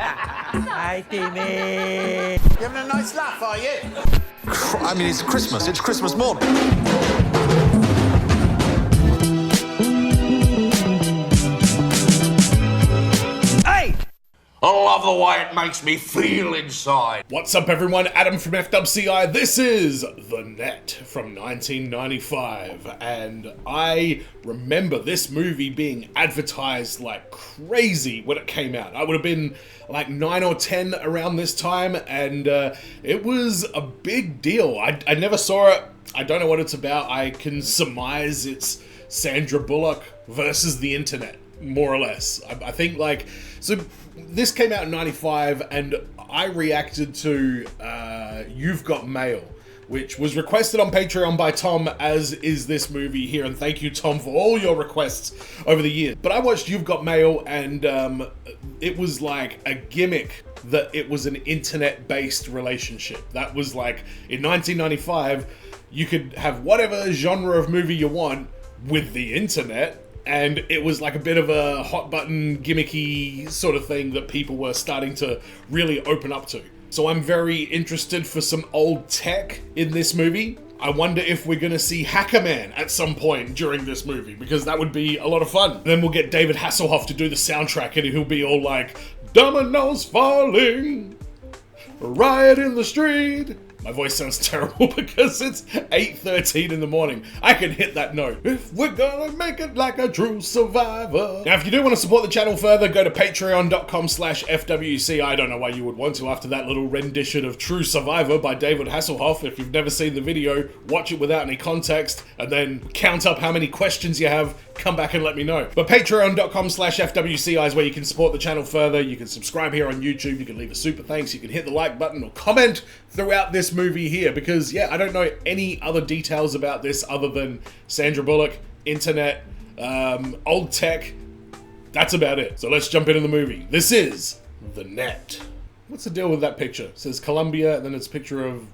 Hi, Timmy. You having a nice laugh, are you? I mean, it's Christmas. It's Christmas morning. Hey! I love the way it makes me feel inside. What's up, everyone? Adam from FWCI. This is The Net from 1995, and I remember this movie being advertised like crazy when it came out. I would have been like 9 or 10 around this time, and it was a big deal. I never saw it. I don't know what it's about. I can surmise it's Sandra Bullock versus the internet, more or less. I think, like, so this came out in 95, and I reacted to You've Got Mail, which was requested on Patreon by Tom, as is this movie here, and thank you, Tom, for all your requests over the years. But I watched You've Got Mail, and it was like a gimmick that it was an internet-based relationship. That was like, in 1995, you could have whatever genre of movie you want with the internet, and it was like a bit of a hot button gimmicky sort of thing that people were starting to really open up to. So I'm very interested for some old tech in this movie. I wonder if we're gonna see Hacker Man at some point during this movie, because that would be a lot of fun. Then we'll get David Hasselhoff to do the soundtrack, and he'll be all like, dominoes falling, riot in the street. My voice sounds terrible because it's 8:13 in the morning. I can hit that note. If we're gonna make it like a true survivor. Now, if you do want to support the channel further, go to patreon.com/FWCI. I don't know why you would want to after that little rendition of True Survivor by David Hasselhoff. If you've never seen the video, watch it without any context, and then count up how many questions you have, come back and let me know. But patreon.com/FWCI is where you can support the channel further. You can subscribe here on YouTube, you can leave a super thanks, you can hit the like button or comment throughout this movie here, because yeah, I don't know any other details about this other than Sandra Bullock, internet, old tech. That's about it. So let's jump into the movie. This is The Net. What's the deal with that picture? It says Columbia, and then it's a picture of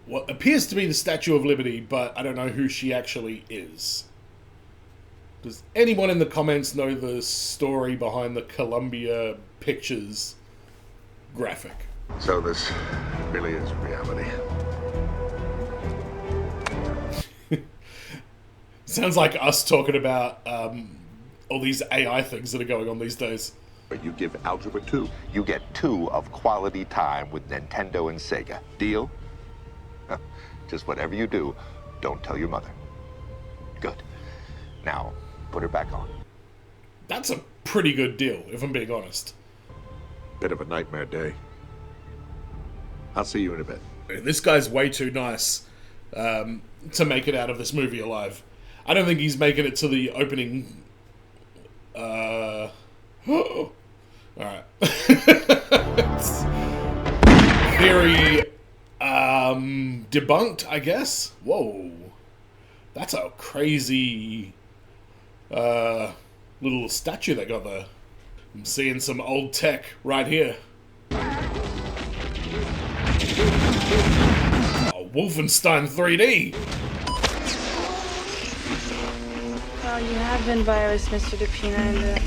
what appears to be the Statue of Liberty, but I don't know who she actually is. Does anyone in the comments know the story behind the Columbia Pictures graphic? So this really is reality. Sounds like us talking about all these AI things that are going on these days. But you give Algebra 2. You get 2 of quality time with Nintendo and Sega. Deal? Just whatever you do, don't tell your mother. Good. Now, put her back on. That's a pretty good deal, if I'm being honest. Bit of a nightmare day. I'll see you in a bit. This guy's way too nice to make it out of this movie alive. I don't think he's making it to the opening. Alright. Theory debunked, I guess. Whoa. That's a crazy little statue they got there. I'm seeing some old tech right here. Oh, Wolfenstein 3D. Well, you have been virus, Mr. DePina.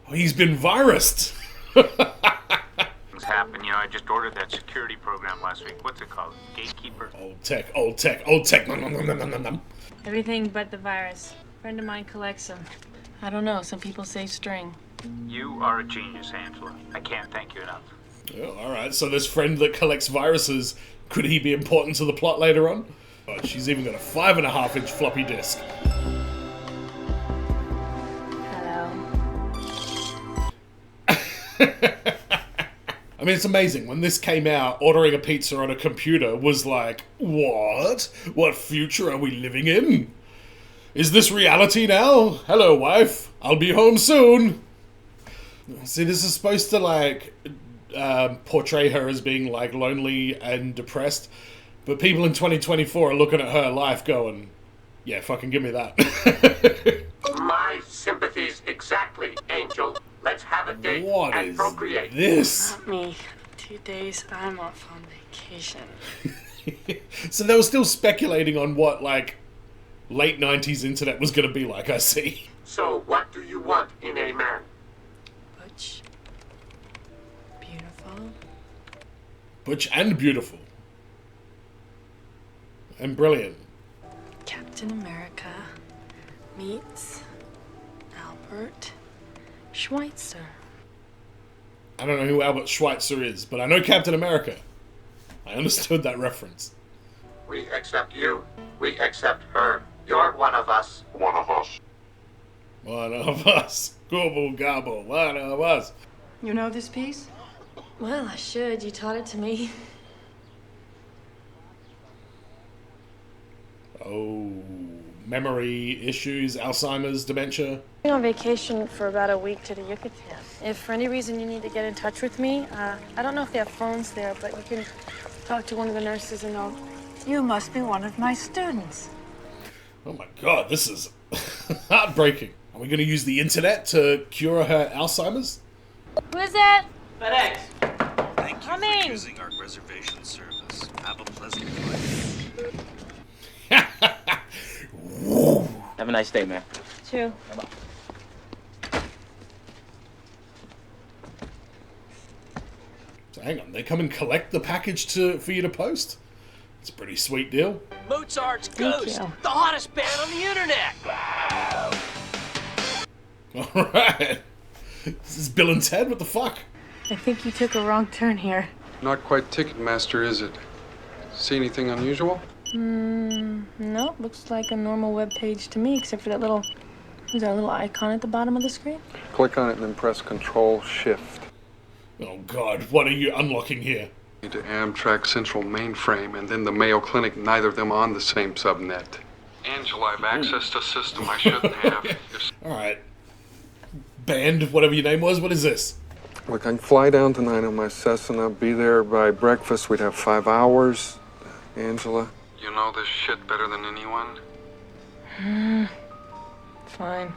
Oh, he's been virused. Things happen, you know. I just ordered that security program last week. What's it called? Gatekeeper? Old tech, old tech, old tech. Nom, nom, nom, nom, nom, nom. Everything but the virus. A friend of mine collects them. I don't know, some people say string. You are a genius, Angela. I can't thank you enough. Oh, alright, so this friend that collects viruses, could he be important to the plot later on? Oh, she's even got a 5.5-inch floppy disk. Hello. I mean, it's amazing. When this came out, ordering a pizza on a computer was like, what? What future are we living in? Is this reality now? Hello, wife. I'll be home soon. See, this is supposed to, like, portray her as being, like, lonely and depressed. But people in 2024 are looking at her life going, yeah, fucking give me that. My sympathies exactly, Angel. Let's have a date What and is procreate. this? Not me. 2 days, I'm off on vacation. So they were still speculating on what, like, late 90s internet was going to be like, I see. So what do you want in a man? Butch, beautiful. Butch and beautiful. And brilliant. Captain America meets Albert Schweitzer. I don't know who Albert Schweitzer is, but I know Captain America. I understood that reference. We accept you. We accept her. You're one of us. One of us. One of us. Gobble gobble. One of us. You know this piece? Well, I should. You taught it to me. Oh, memory issues, Alzheimer's, dementia. I'm on vacation for about a week to the Yucatan. If for any reason you need to get in touch with me, I don't know if they have phones there, but you can talk to one of the nurses and they'll... You must be one of my students. Oh my god, this is heartbreaking. Are we going to use the internet to cure her Alzheimer's? Who is it? FedEx. Thank you Coming. for using our reservation service. Have a pleasant flight. Have a nice day, man. True. So hang on, they come and collect the package for you to post? It's a pretty sweet deal. Mozart's Thank Ghost, you. the hottest band on the internet. Alright. This is Bill and Ted, what the fuck? I think you took a wrong turn here. Not quite Ticketmaster, is it? See anything unusual? Nope, looks like a normal web page to me, except for that little... Is there a little icon at the bottom of the screen? Click on it and then press Control-Shift. Oh god, what are you unlocking here? Into Amtrak Central Mainframe and then the Mayo Clinic, neither of them on the same subnet. Angela, I've access to a system I shouldn't have. Alright. Band, whatever your name was, what is this? Look, I can fly down tonight on my Cessna, be there by breakfast, we'd have 5 hours. Angela, you know this shit better than anyone? Fine.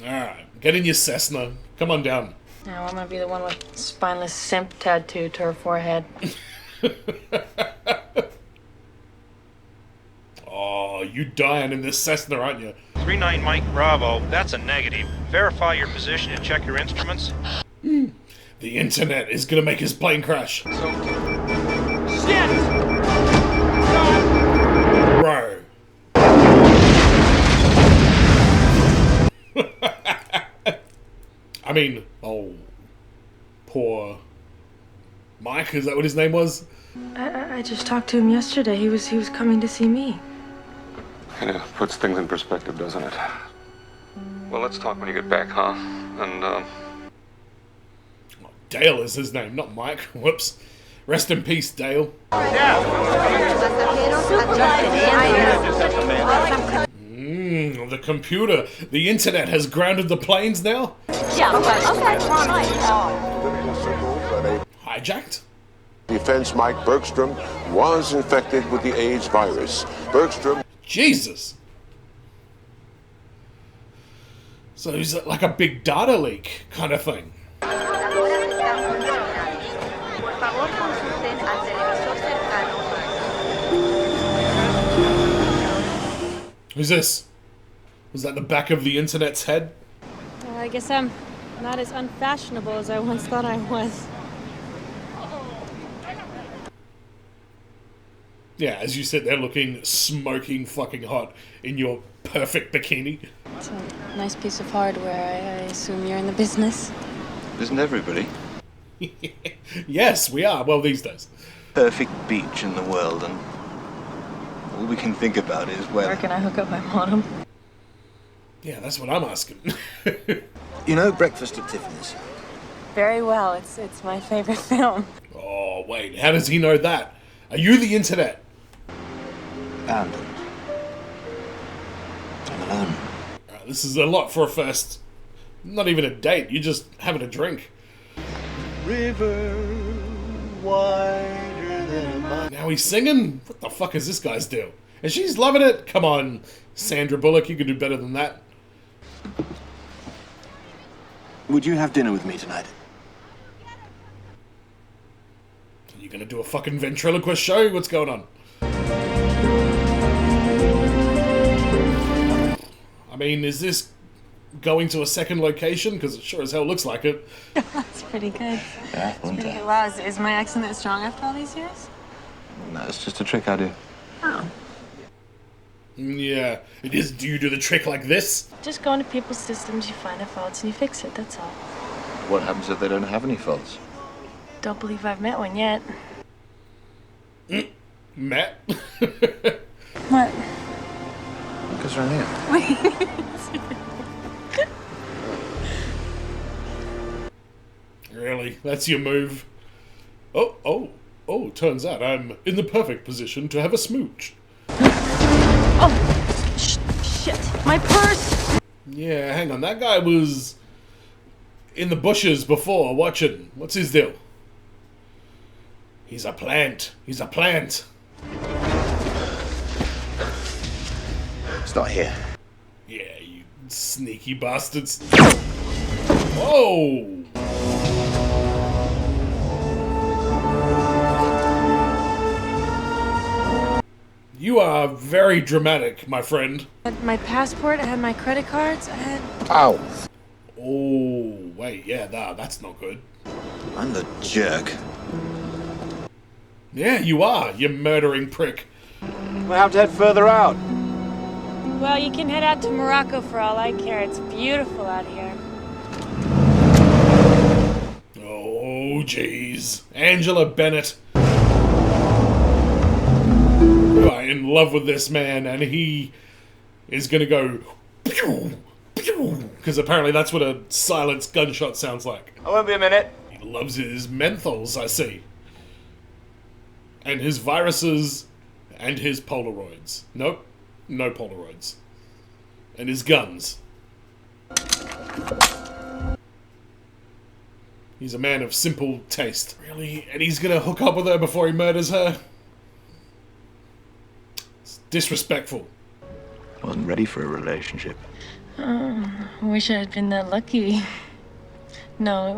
Alright, get in your Cessna. Come on down. Now I'm gonna be the one with spineless simp tattoo to her forehead. Oh, you dying in this Cessna, aren't you? 39 Mike Bravo, that's a negative. Verify your position and check your instruments. The internet is gonna make his plane crash. Shit! Bro. I mean, oh, poor Mike, is that what his name was? I just talked to him yesterday. He was coming to see me. Kind of puts things in perspective, doesn't it? Well, let's talk when you get back, huh? And, Dale is his name, not Mike. Whoops. Rest in peace, Dale. The computer. The internet has grounded the planes now? Hijacked? Defense Mike Bergstrom was infected with the AIDS virus. Bergstrom... Jesus! So is it like a big data leak kind of thing? Who's this? Was that the back of the internet's head? Well, I guess I'm not as unfashionable as I once thought I was. Yeah, as you sit there looking smoking fucking hot in your perfect bikini. It's a nice piece of hardware. I assume you're in the business. Isn't everybody? Yes, we are. Well, these days. Perfect beach in the world, and all we can think about is Where whether... can I hook up my modem? Yeah, that's what I'm asking. You know Breakfast at Tiffany's? Very well. It's my favorite film. Oh, wait. How does he know that? Are you the internet? Abandoned. I'm alone. This is a lot for a first... Not even a date. You're just having a drink. River wider than a mile. Now he's singing? What the fuck is this guy's deal? And she's loving it? Come on, Sandra Bullock. You can do better than that. Would you have dinner with me tonight? Are you gonna do a fucking ventriloquist show? What's going on? I mean, is this going to a second location? Because it sure as hell looks like it. That's pretty good. Yeah, Pretty good. Wow, is my accent that strong after all these years? No, it's just a trick I do. Oh. Yeah, it is. Do you do the trick like this? Just go into people's systems, you find their faults, and you fix it, that's all. What happens if they don't have any faults? Don't believe I've met one yet. Matt? What? Because they're in here. Wait. Really? That's your move? Oh, turns out I'm in the perfect position to have a smooch. Oh, shit. My purse! Yeah, hang on. That guy was in the bushes before watching. What's his deal? He's a plant. He's a plant. It's not here. Yeah, you sneaky bastards. Whoa! You are very dramatic, my friend. I had my passport, I had my credit cards, I had... Ow! Oh, wait, yeah, that's not good. I'm the jerk. Yeah, you are, you murdering prick. We'll have to head further out. Well, you can head out to Morocco for all I care. It's beautiful out here. Oh, jeez. Angela Bennett. You are in love with this man, and he is gonna go pew, pew, because apparently that's what a silenced gunshot sounds like. I won't be a minute. He loves his menthols, I see. And his viruses, and his Polaroids. Nope, no Polaroids. And his guns. He's a man of simple taste. Really? And he's gonna hook up with her before he murders her? It's disrespectful. Wasn't ready for a relationship. I wish I had been that lucky. No, it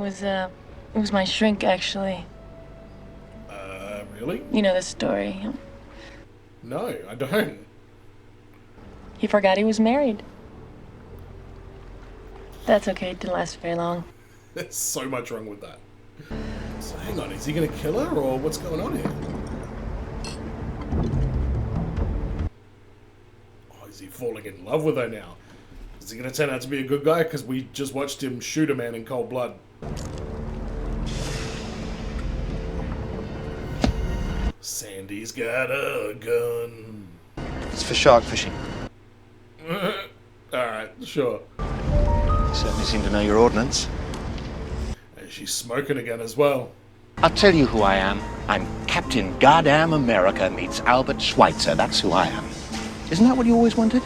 was my shrink, actually. Really? You know the story. No, I don't. He forgot he was married. That's okay, it didn't last very long. There's so much wrong with that. So hang on, is he gonna kill her, or what's going on here? Oh, is he falling in love with her now? Is he gonna turn out to be a good guy? Because we just watched him shoot a man in cold blood. Sandy's got a gun. It's for shark fishing. Alright, sure. You certainly seem to know your ordnance. And she's smoking again as well. I'll tell you who I am. I'm Captain Goddamn America meets Albert Schweitzer. That's who I am. Isn't that what you always wanted?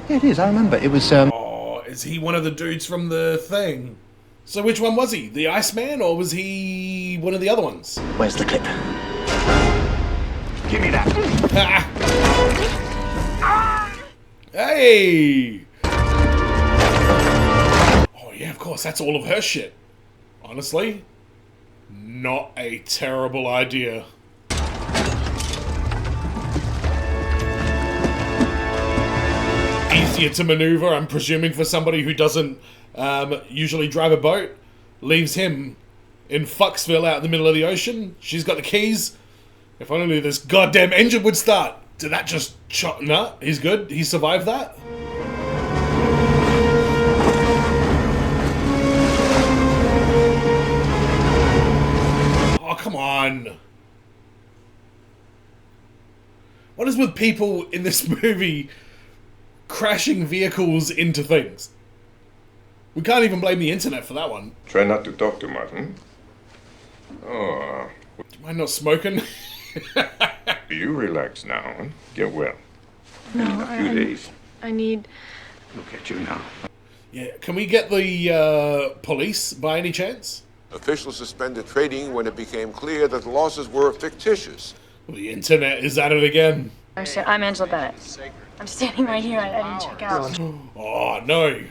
Yeah, it is. I remember. It was, Oh, is he one of the dudes from the thing? So which one was he? The Iceman, or was he one of the other ones? Where's the clip? Give me that. Hey! Oh yeah, of course, that's all of her shit. Honestly, not a terrible idea. Easier to maneuver, I'm presuming, for somebody who doesn't usually drive a boat. Leaves him in Fucksville out in the middle of the ocean. She's got the keys. If only this goddamn engine would start. Did that just chop? Nah, he's good. He survived that. Oh, come on. What is with people in this movie crashing vehicles into things? We can't even blame the internet for that one. Try not to talk too much, Oh. Do you mind not smoking? You relax now, huh? Get well. No, In a few days. I need... Look at you now. Yeah, can we get the police by any chance? Officials suspended trading when it became clear that the losses were fictitious. Well, the internet is at it again. I'm Angela Bennett. I'm standing right here. I didn't check out. Oh, no.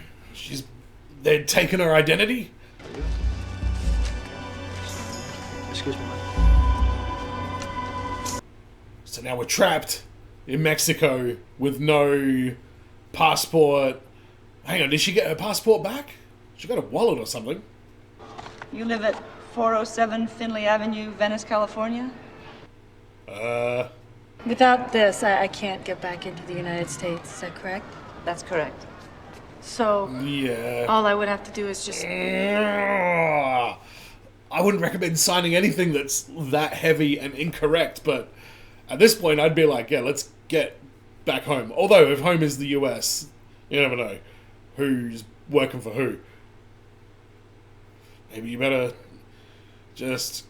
They'd taken her identity? Excuse me. So now we're trapped in Mexico with no passport. Hang on, did she get her passport back? She got a wallet or something. You live at 407 Finley Avenue, Venice, California? Without this, I can't get back into the United States. Is that correct? That's correct. So, yeah. all I would have to do is just... I wouldn't recommend signing anything that's that heavy and incorrect, but at this point I'd be like, yeah, let's get back home. Although, if home is the US, you never know who's working for who. Maybe you better just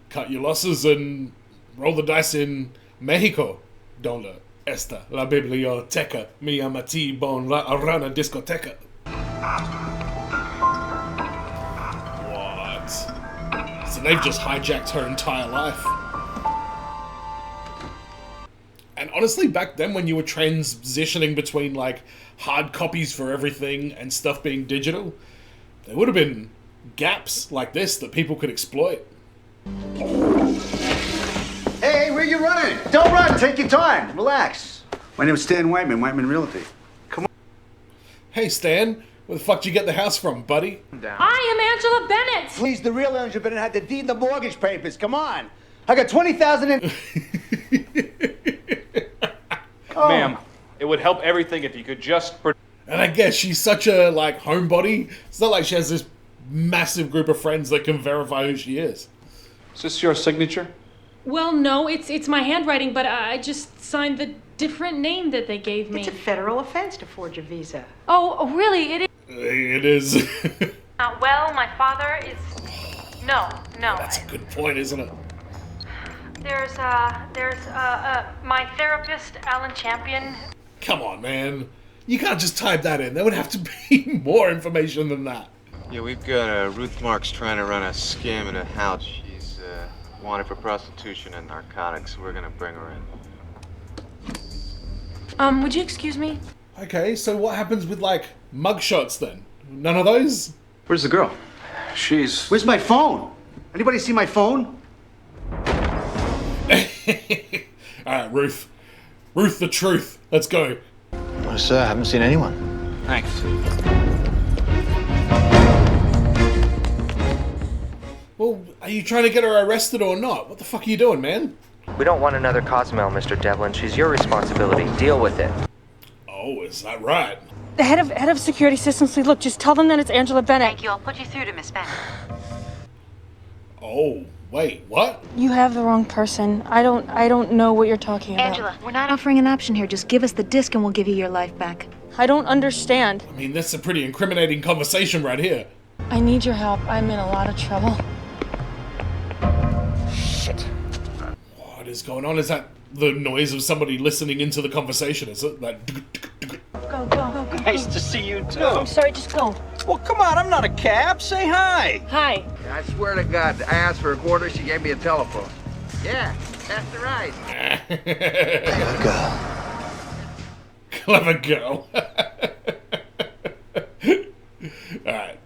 cut your losses and roll the dice in Mexico. Donde está la biblioteca? Mi ama T-bone la arana discoteca. What? So they've just hijacked her entire life. And honestly, back then when you were transitioning between like hard copies for everything and stuff being digital, there would have been gaps like this that people could exploit. Hey, where you running? Don't run. Take your time. Relax. My name's Stan Whiteman, Whiteman Realty. Come on. Hey Stan, where the fuck did you get the house from, buddy? I am Angela Bennett! Please, the real Angela Bennett had to deed the mortgage papers. Come on. I got 20,000 in... Oh. Ma'am, it would help everything if you could just... And I guess she's such a, like, homebody. It's not like she has this massive group of friends that can verify who she is. Is this your signature? Well, no, it's my handwriting, but I just signed the different name that they gave me. It's a federal offense to forge a visa. Oh, really? It is? It is. Well, my father is... No. That's a good point, isn't it? There's my therapist, Alan Champion. Come on, man. You can't just type that in. There would have to be more information than that. Yeah, we've got Ruth Marks trying to run a scam in a house. She's wanted for prostitution and narcotics. We're gonna bring her in. Would you excuse me? Okay, so what happens with, like, mugshots then? None of those? Where's the girl? She's... Where's my phone? Anybody see my phone? Alright, Ruth. Ruth the truth. Let's go. Well, sir, I haven't seen anyone. Thanks. Well, are you trying to get her arrested or not? What the fuck are you doing, man? We don't want another Cosmel, Mr. Devlin. She's your responsibility. Deal with it. Oh, is that right? The head of security systems, please look, just tell them that it's Angela Bennett. Thank you. I'll put you through to Miss Bennett. Oh, wait, what? You have the wrong person. I don't know what you're talking about. Angela, we're not offering an option here. Just give us the disc and we'll give you your life back. I don't understand. I mean, that's a pretty incriminating conversation right here. I need your help. I'm in a lot of trouble. Shit. What is going on? Is that the noise of somebody listening into the conversation? Is it that... Go. Nice to see you too. I'm sorry, just go. Well, come on, I'm not a cab. Say hi. Hi. I swear to God, I asked for a quarter, she gave me a telephone. Yeah, that's the right. Clever girl. Alright.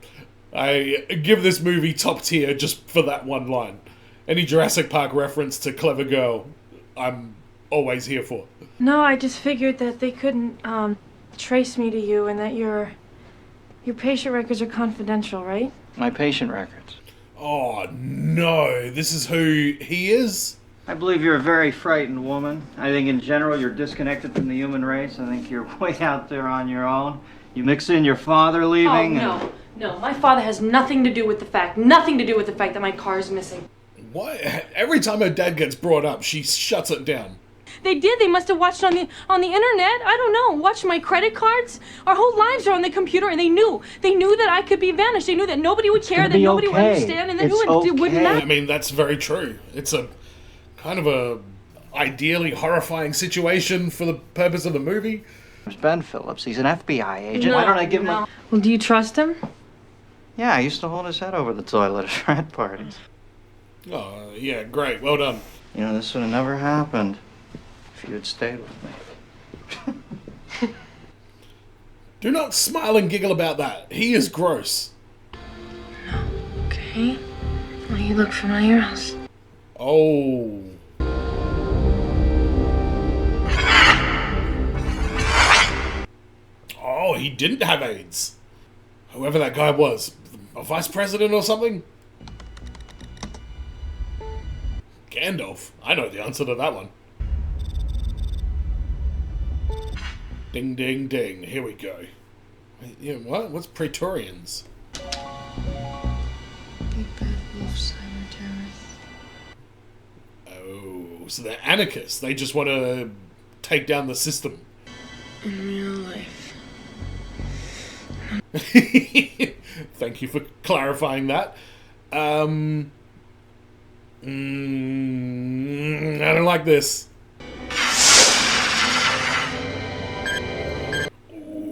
I give this movie top tier just for that one line. Any Jurassic Park reference to clever girl, I'm always here for. No, I just figured that they couldn't trace me to you and that your patient records are confidential, right? My patient records. Oh no, this is who he is? I believe you're a very frightened woman. I think in general you're disconnected from the human race. I think you're way out there on your own. You mix in your father leaving. Oh, no, my father has nothing to do with the fact that my car is missing. What? Every time her dad gets brought up, she shuts it down. They did. They must have watched on the internet. I don't know. Watched my credit cards. Our whole lives are on the computer, and they knew that I could be vanished. They knew that nobody would care, that nobody would understand, and that wouldn't matter. I mean, that's very true. It's a kind of a ideally horrifying situation for the purpose of the movie. There's Ben Phillips. He's an FBI agent. Why don't I give him a... Well, do you trust him? Yeah, I used to hold his head over the toilet at frat parties. Oh, yeah, great. Well done. You know, this would have never happened if you had stayed with me. Do not smile and giggle about that. He is gross. Okay. Well, you look familiar else. Oh. Oh, he didn't have AIDS. Whoever that guy was. A vice president or something? Gandalf. I know the answer to that one. Ding, ding, ding. Here we go. Yeah, what? What's Praetorians? Big bad wolf, cyber terrorists. Oh, so they're anarchists. They just want to take down the system. In real life. Thank you for clarifying that. I don't like this.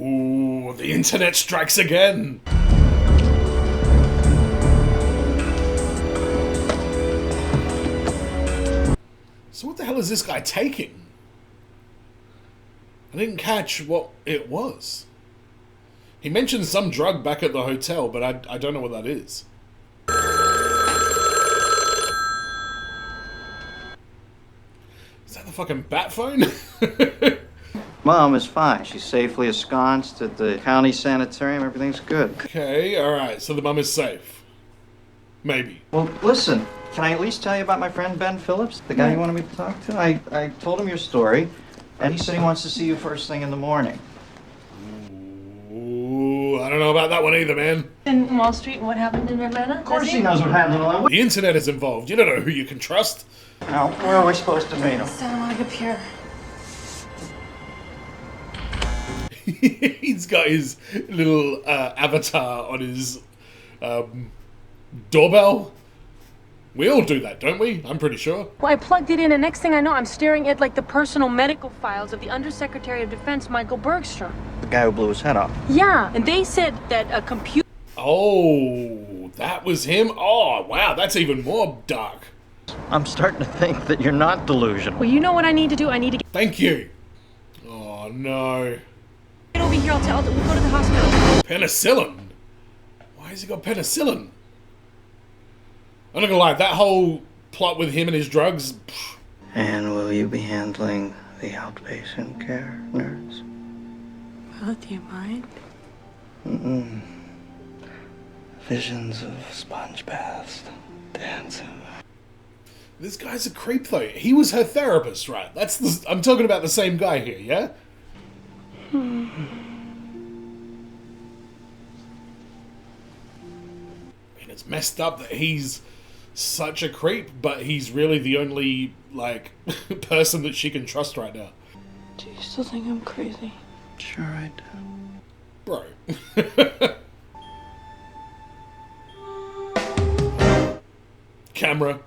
Ooh, the internet strikes again. So what the hell is this guy taking? I didn't catch what it was. He mentioned some drug back at the hotel, but I don't know what that is. Is that the fucking bat phone? Mom is fine. She's safely ensconced at the county sanitarium. Everything's good. Okay, alright, so the mum is safe. Maybe. Well, listen, can I at least tell you about my friend Ben Phillips, the guy you wanted me to talk to? I told him your story, and he said he wants to see you first thing in the morning. Ooh, I don't know about that one either, man. In Wall Street, what happened in Atlanta? Of course he knows what happened in Atlanta. The internet is involved. You don't know who you can trust. Now, where are we supposed to meet him? Santa Monica Pier. He's got his little avatar on his doorbell. We all do that, don't we? I'm pretty sure. Well, I plugged it in, and next thing I know, I'm staring at, like, the personal medical files of the Undersecretary of Defense, Michael Bergstrom. The guy who blew his head off. Yeah, and they said that a computer... Oh, that was him? Oh, wow, that's even more dark. I'm starting to think that you're not delusional. Well, you know what I need to do? I need to get... Thank you. Oh, no. Get over here, we'll go to the hospital. Penicillin? Why has he got penicillin? I'm not gonna lie, that whole plot with him and his drugs... Pff. And will you be handling the outpatient care, nurse? Well, do you mind? Mm-mm. Visions of sponge baths, dancing. This guy's a creep, though. He was her therapist, right? I'm talking about the same guy here, yeah? And it's messed up that he's such a creep, but he's really the only, like, person that she can trust right now. Do you still think I'm crazy? Sure I do. Bro. Camera,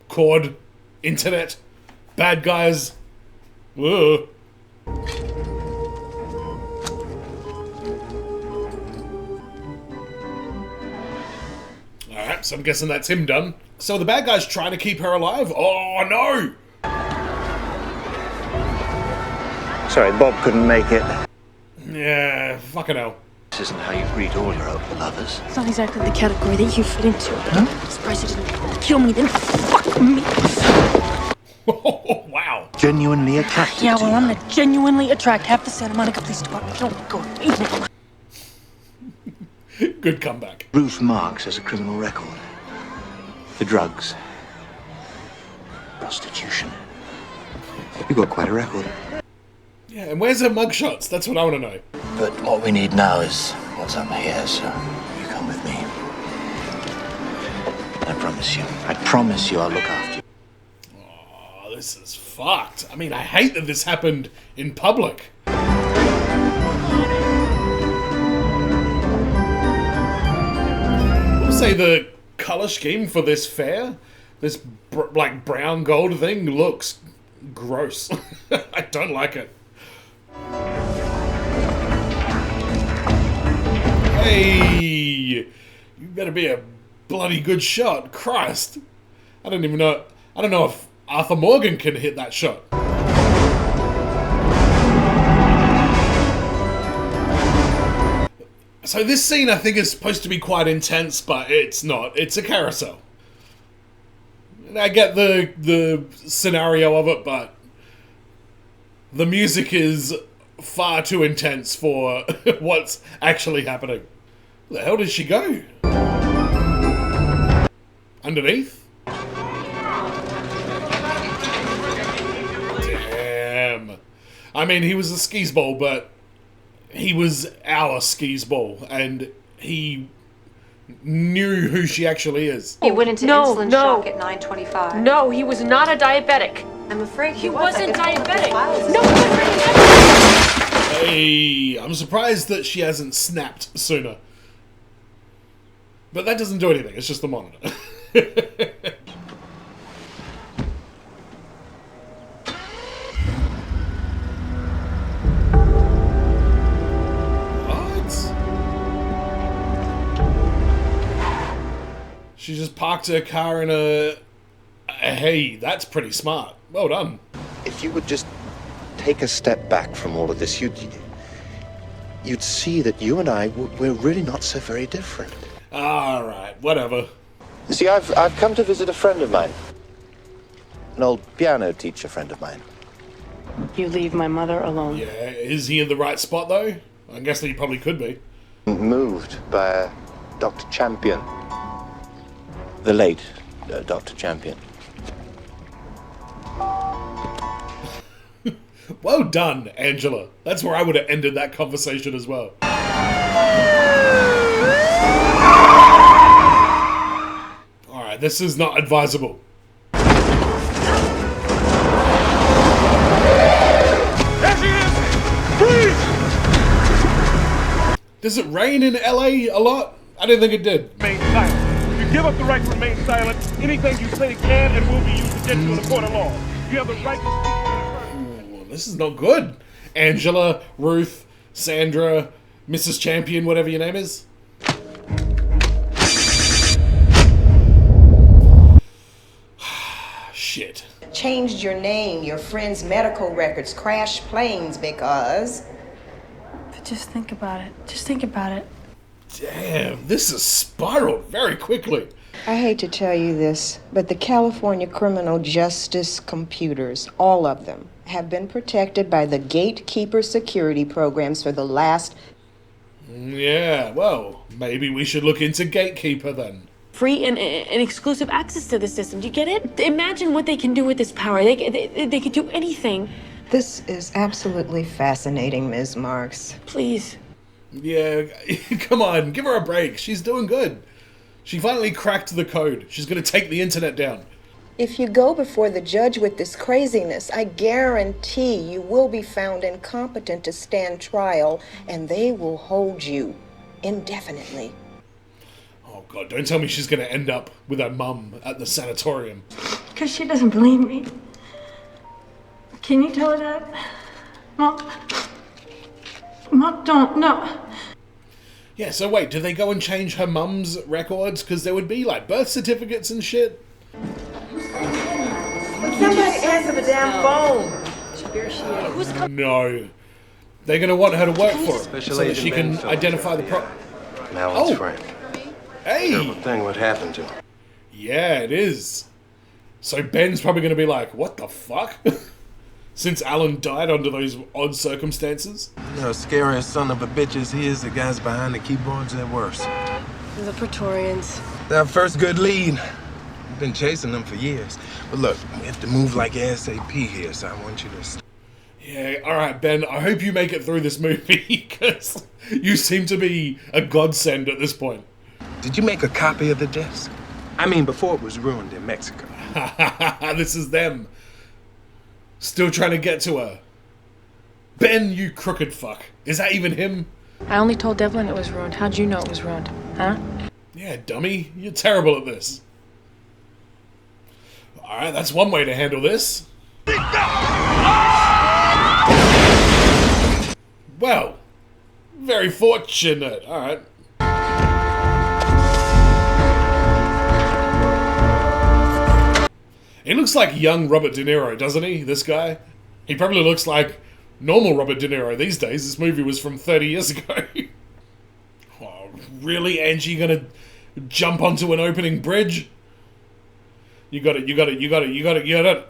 cord, internet, bad guys. Ugh. Alright, so I'm guessing that's him done. So the bad guy's trying to keep her alive? Oh no! Sorry, Bob couldn't make it. Yeah, fucking hell. This isn't how you greet all your open lovers. It's not exactly the category that you fit into, but I'm surprised you didn't kill me, then fuck me. Oh, wow. Genuinely attracted Yeah, to well, you. I'm the genuinely attract half the Santa Monica Police Department. Don't go evening. Good comeback. Ruth Marks has a criminal record. For drugs. Prostitution. You've got quite a record. Yeah, and where's her mugshots? That's what I want to know. But what we need now is what's up here, so you come with me. I promise you I'll look after you. Oh, this is fucked. I mean, I hate that this happened in public. We'll say the color scheme for this fair, this like brown gold thing, looks gross. I don't like it. Hey, you better be a bloody good shot. Christ. I don't know if Arthur Morgan can hit that shot. So this scene I think is supposed to be quite intense, but it's not. It's a carousel. And I get the scenario of it, but the music is far too intense for what's actually happening. Where the hell did she go? Underneath? Damn. I mean, he was a skis ball, but he was our skis ball, and he knew who she actually is. He went into insulin shock at 9:25. No, he was not a diabetic. I'm afraid He wasn't diabetic. No, Hey, I'm surprised that she hasn't snapped sooner. But that doesn't do anything, it's just the monitor. She just parked her car in a... Hey, that's pretty smart. Well done. If you would just take a step back from all of this, you'd see that you and I, we're really not so very different. Alright, whatever. You see, I've come to visit a friend of mine. An old piano teacher friend of mine. You leave my mother alone. Yeah, is he in the right spot, though? I guess he probably could be. Moved by Dr. Champion. The late Dr. Champion. Well done, Angela. That's where I would have ended that conversation as well. Alright, this is not advisable. There she is! Freeze! Does it rain in LA a lot? I didn't think it did. Remain silent. If you give up the right to remain silent, anything you say can and will be used against you in a court of law. You have the right to speak. Ooh, this is not good. Angela, Ruth, Sandra, Mrs. Champion, whatever your name is. Shit. Changed your name, your friends' medical records, crashed planes because... But just think about it. Just think about it. Damn, this has spiraled very quickly. I hate to tell you this, but the California criminal justice computers, all of them, have been protected by the gatekeeper security programs for the last... Yeah, well, maybe we should look into Gatekeeper then. Free and exclusive access to the system. Do you get it? Imagine what they can do with this power. They could do anything. This is absolutely fascinating, Ms. Marks. Please. Yeah, come on, give her a break. She's doing good. She finally cracked the code. She's gonna take the internet down. If you go before the judge with this craziness, I guarantee you will be found incompetent to stand trial, and they will hold you indefinitely. Oh God, don't tell me she's gonna end up with her mum at the sanatorium. Because she doesn't believe me. Can you tell her that? Mom, don't, no. Yeah, so wait, do they go and change her mum's records? Because there would be, like, birth certificates and shit. Somebody answer the damn phone. No. They're going to want her to work for it so that she can identify the Malin's friend. Hey! Terrible thing what happened to him. Yeah, it is. So Ben's probably going to be like, what the fuck? Since Alan died under those odd circumstances. You know, scariest son of a bitch as he is, the guys behind the keyboards are worse. The Praetorians. Their first good lead. We've been chasing them for years. But look, we have to move like ASAP here, so I want you to... Yeah, alright, Ben, I hope you make it through this movie, because you seem to be a godsend at this point. Did you make a copy of the disc? I mean, before it was ruined in Mexico. This is them. Still trying to get to her. Ben, you crooked fuck. Is that even him? I only told Devlin it was ruined. How'd you know it was ruined? Huh? Yeah, dummy. You're terrible at this. Alright, that's one way to handle this. Well, very fortunate. Alright. He looks like young Robert De Niro, doesn't he, this guy? He probably looks like normal Robert De Niro these days. This movie was from 30 years ago. Oh, really, Angie, gonna jump onto an opening bridge? You got it, you got it, you got it, you got it, you got it.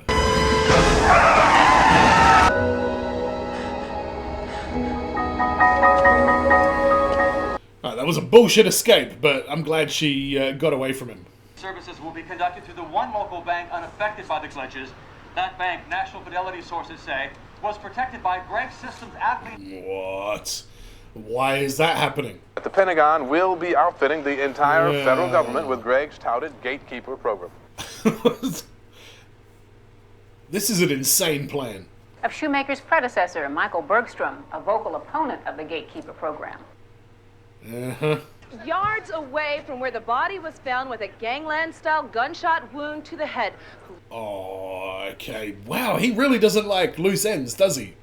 was a bullshit escape, but I'm glad she got away from him. Services will be conducted through the one local bank unaffected by the glitches. That bank, National Fidelity sources say, was protected by Greg's systems admin. What? Why is that happening? The Pentagon will be outfitting the entire federal government with Greg's touted gatekeeper program. This is an insane plan. Of Shoemaker's predecessor, Michael Bergstrom, a vocal opponent of the gatekeeper program. Uh-huh. Yards away from where the body was found with a gangland-style gunshot wound to the head. Oh, okay. Wow, he really doesn't like loose ends, does he?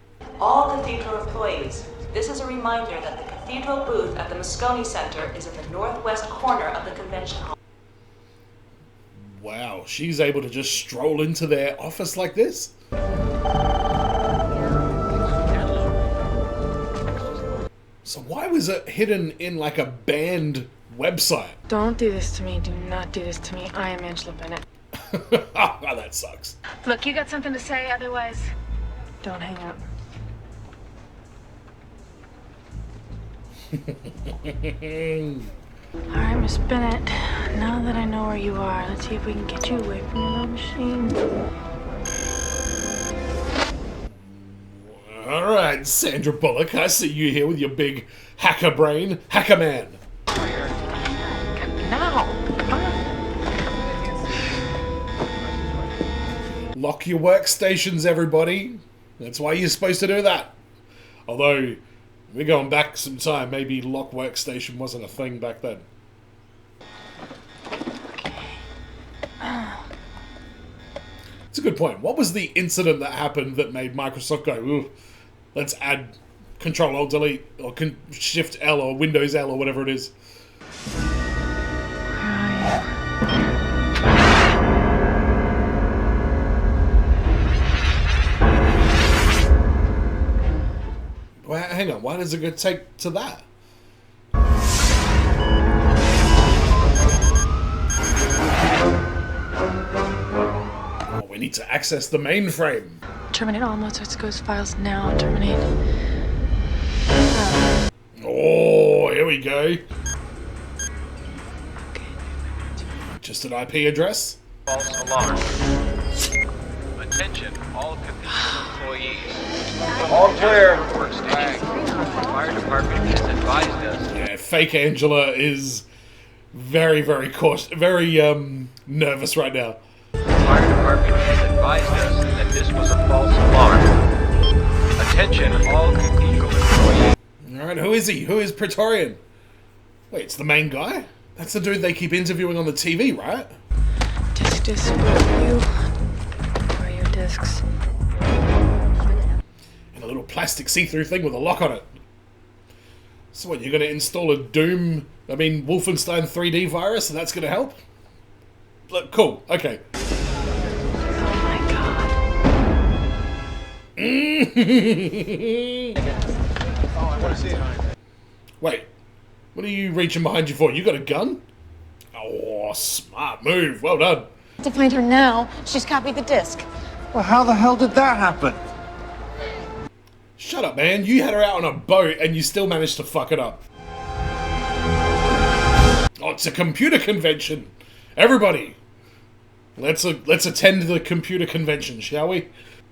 All Cathedral employees, this is a reminder that the Cathedral booth at the Moscone Center is in the northwest corner of the convention hall. Wow, she's able to just stroll into their office like this? So why was it hidden in like a banned website? Don't do this to me. Do not do this to me. I am Angela Bennett. Oh, that sucks. Look, you got something to say, otherwise, don't hang up. Alright, Miss Bennett. Now that I know where you are, let's see if we can get you away from your little machine. Alright, Sandra Bullock, I see you here with your big hacker brain. Hacker man. Now! Lock your workstations, everybody. That's why you're supposed to do that. Although, we're going back some time, maybe lock workstation wasn't a thing back then. It's a good point. What was the incident that happened that made Microsoft go, ooh, let's add Control-Alt-Delete or Shift-L or Windows-L or whatever it is? Well, hang on, why does it go take to that? Oh, we need to access the mainframe. Terminate all Mozart's Ghost files now. Terminate. Oh, here we go. Just an IP address? False alarm. Attention, all Cathedral employees. All clear. Fire department has advised us. Yeah, fake Angela is very, very cautious, very nervous right now. Fire department has advised us that this was a false alarm. Attention, all Cathedral employees. Alright, who is he? Who is Praetorian? Wait, it's the main guy? That's the dude they keep interviewing on the TV, right? Disc, where are your discs? And a little plastic see-through thing with a lock on it. So what, you're going to install a Wolfenstein 3D virus and that's going to help? Look, cool, okay. Oh my god. Wait, what are you reaching behind you for? You got a gun? Oh, smart move, well done. To find her now, she's copied the disc. Well, how the hell did that happen? Shut up, man. You had her out on a boat and you still managed to fuck it up. Oh, it's a computer convention. Everybody, let's attend the computer convention, shall we?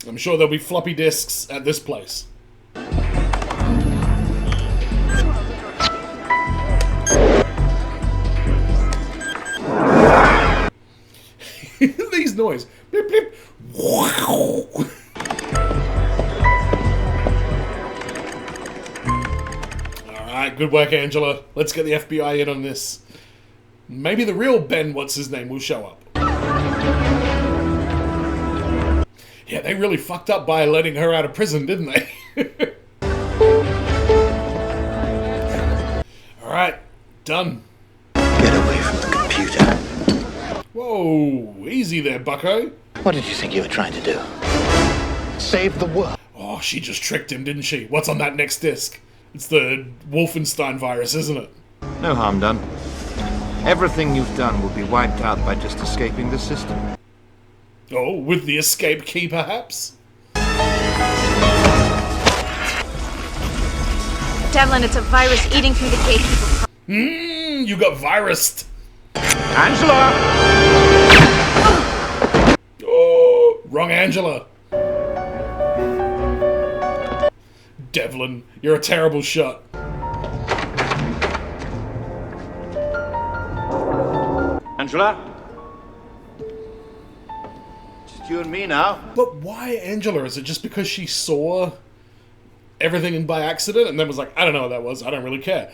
I'm sure there'll be floppy disks at this place. These noise. Blip, blip. Alright, good work, Angela. Let's get the FBI in on this. Maybe the real Ben, what's his name, will show up. Yeah, they really fucked up by letting her out of prison, didn't they? Alright, done. Get away from the computer. Whoa, easy there, bucko. What did you think you were trying to do? Save the world. Oh, she just tricked him, didn't she? What's on that next disc? It's the Wolfenstein virus, isn't it? No harm done. Everything you've done will be wiped out by just escaping the system. Oh, with the escape key, perhaps? Devlin, it's a virus eating through the gatekeeper. You got virused. Angela! Oh, wrong Angela. Devlin, you're a terrible shot. Angela? Just you and me now. But why Angela? Is it just because she saw everything by accident and then was like, I don't know what that was, I don't really care?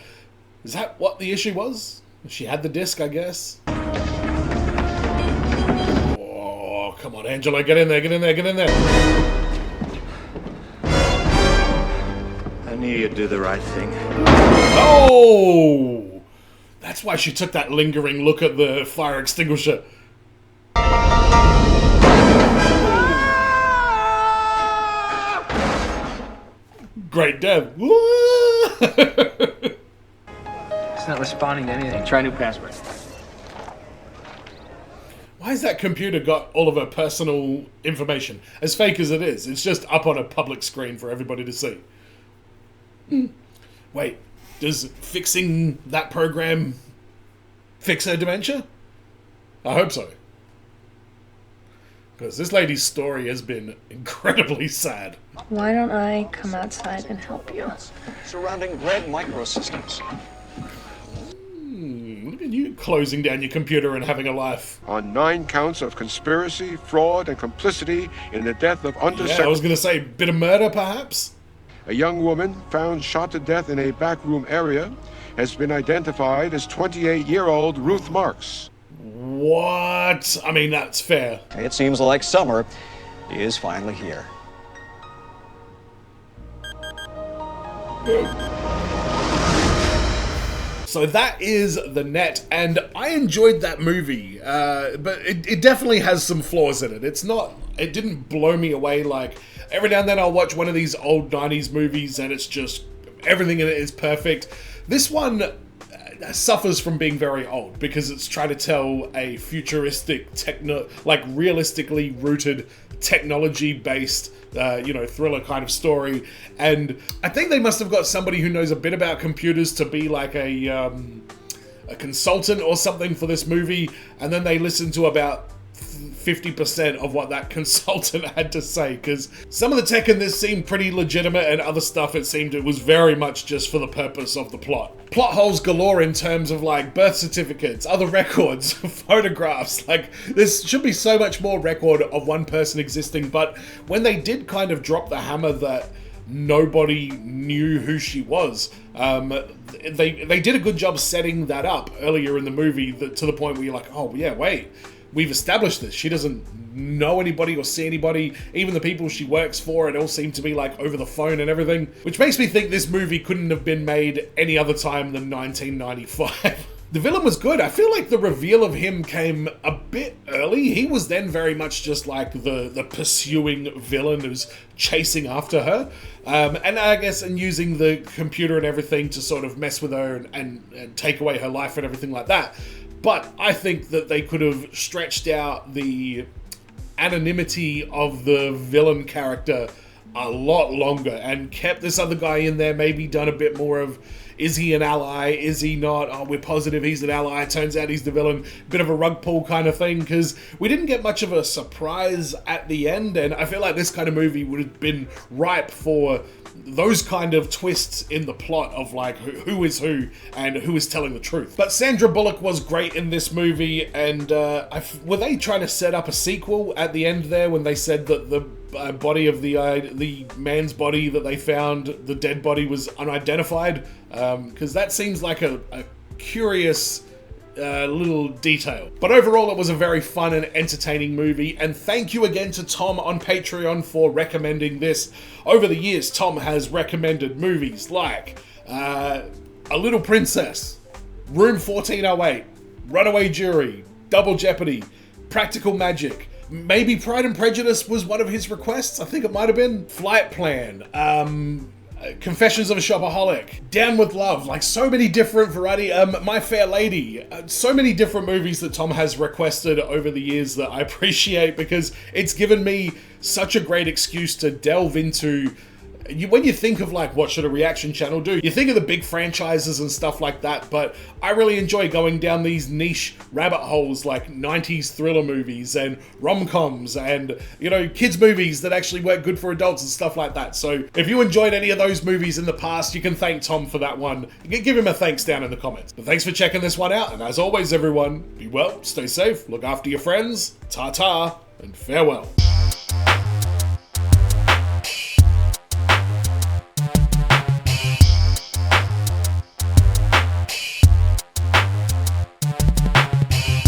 Is that what the issue was? She had the disc, I guess. Oh, come on, Angela, get in there, get in there, get in there. I knew you'd do the right thing. Oh! That's why she took that lingering look at the fire extinguisher. Great Dev. It's not responding to anything. Try new password. Why has that computer got all of her personal information? As fake as it is, it's just up on a public screen for everybody to see. Wait, does fixing that program fix her dementia? I hope so. Because this lady's story has been incredibly sad. Why don't I come outside and help you? Surrounding red microsystems. Look at you closing down your computer and having a life. On 9 counts of conspiracy, fraud, and complicity in the death of Yeah, Undersecretary... I was going to say, bit of murder, perhaps? A young woman found shot to death in a backroom area has been identified as 28-year-old Ruth Marks. What? I mean, that's fair. It seems like summer is finally here. So that is The Net, and I enjoyed that movie, but it definitely has some flaws in it. It didn't blow me away. Like, every now and then I'll watch one of these old 90s movies and it's just, everything in it is perfect. This one suffers from being very old because it's trying to tell a futuristic, realistically rooted, technology-based, thriller kind of story. And I think they must have got somebody who knows a bit about computers to be like a consultant or something for this movie, and then they listened to about 50% of what that consultant had to say, because some of the tech in this seemed pretty legitimate, and other stuff it seemed it was very much just for the purpose of the plot. Plot holes galore in terms of like birth certificates, other records, photographs. Like, this should be so much more record of one person existing, but when they did kind of drop the hammer that nobody knew who she was, they did a good job setting that up earlier in the movie, to the point where you're like, oh yeah, wait, we've established this. She doesn't know anybody or see anybody. Even the people she works for, it all seemed to be like over the phone and everything. Which makes me think this movie couldn't have been made any other time than 1995. The villain was good. I feel like the reveal of him came a bit early. He was then very much just like the pursuing villain who's chasing after her. And I guess, and using the computer and everything to sort of mess with her and take away her life and everything like that. But I think that they could have stretched out the anonymity of the villain character a lot longer and kept this other guy in there, maybe done a bit more of, is he an ally, is he not, oh, we're positive he's an ally, turns out he's the villain, bit of a rug pull kind of thing, because we didn't get much of a surprise at the end, and I feel like this kind of movie would have been ripe for those kind of twists in the plot of like who is who and who is telling the truth. But Sandra Bullock was great in this movie, and were they trying to set up a sequel at the end there when they said that the body of the man's body that they found, the dead body, was unidentified? Because that seems like a curious little detail. But overall, it was a very fun and entertaining movie, and thank you again to Tom on Patreon for recommending this. Over the years, Tom has recommended movies like A Little Princess, Room 1408, Runaway Jury, Double Jeopardy, Practical Magic, maybe Pride and Prejudice was one of his requests, I think it might have been, Flight Plan, Confessions of a Shopaholic, Down with Love, like so many different variety, My Fair Lady, so many different movies that Tom has requested over the years that I appreciate, because it's given me such a great excuse to delve into when you think of like, what should a reaction channel do? You think of the big franchises and stuff like that, but I really enjoy going down these niche rabbit holes like 90s thriller movies and rom-coms and, you know, kids movies that actually work good for adults and stuff like that. So if you enjoyed any of those movies in the past, you can thank Tom for that one. You can give him a thanks down in the comments. But thanks for checking this one out, and as always, everyone, be well, stay safe, look after your friends, ta-ta, and farewell.